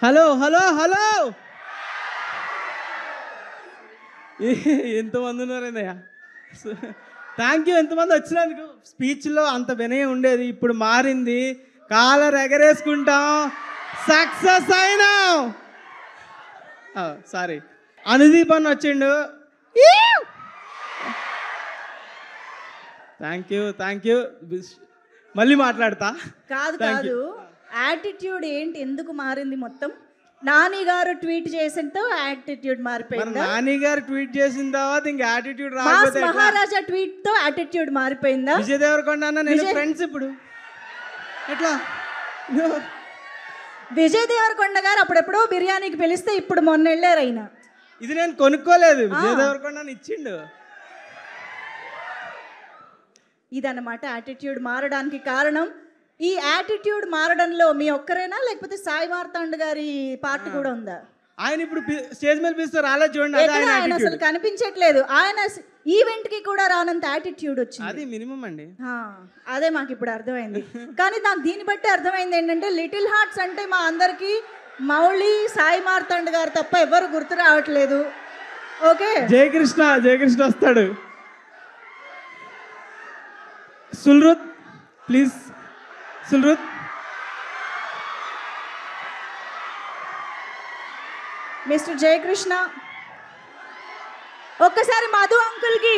Hello hello hello ఎంతమంది ఉన్నారేందయ్యా. Thank you ఎంతమంది వచ్చినందుకు. స్పీచ్లో అంత వినయం ఉండేది, ఇప్పుడు మారింది. కాలర్ ఎగరేసుకుంటాం, సక్సెస్ అయినాం. సారీ, అనుదీప్ అని వచ్చిండు. Thank you. మళ్ళీ మాట్లాడతా. కాదు యాటిట్యూడ్ ఏంటి, ఎందుకు మారింది మొత్తం? నాని గారు ట్వీట్ చేసినతో యాటిట్యూడ్ మారిపోయింది. నాని గారు ట్వీట్ చేసిన తర్వాత ఇంకా యాటిట్యూడ్ రాకపోతే మహారాజా ట్వీట్ తో యాటిట్యూడ్ మారిపోయిందా? విజయ్ దేవరకొండ అన్న నేను ఫ్రెండ్స్ ఇప్పుడు ఎట్లా? విజయ్ దేవరకొండ గారు అప్పుడెప్పుడో బిర్యానీకి పిలిస్తే ఇప్పుడు మొన్న వెళ్ళారు ఆయన. ఇది నేను కొనుక్కోలేదు, విజయ్ దేవరకొండ ఇచ్చిండు. ఇదన్నమాట యాటిట్యూడ్ మారడానికి కారణం. ఈ యాటిట్యూడ్ మారడంలో మీ ఒక్కరేనా, లేకపోతే సాయి మార్తాండ్ గారి పార్ట్ కూడా ఉందా? ఆయన ఇప్పుడు స్టేజ్ మీద పిలుస్తారు, అలా చూడండి. ఆయన అసలు కనిపించట్లేదు. ఆయన ఈవెంట్ కి కూడా రానంత యాటిట్యూడ్ వచ్చింది. అది మినిమం అండి. అదే మాకు ఇప్పుడు అర్థమైంది. కానీ నాకు దీన్ని బట్టి అర్థమైంది ఏంటంటే, లిటిల్ హార్ట్స్ అంటే మా అందరికి మౌళి, సాయి మార్తాండ్ గారు తప్ప ఎవరు గుర్తు రావట్లేదు. ఓకే, జయకృష్ణ వస్తాడు. సుల్రుత్ ప్లీజ్, సుల్రుత్. మిస్టర్ జయకృష్ణ, ఒక్కసారి మధు అంకుల్ కి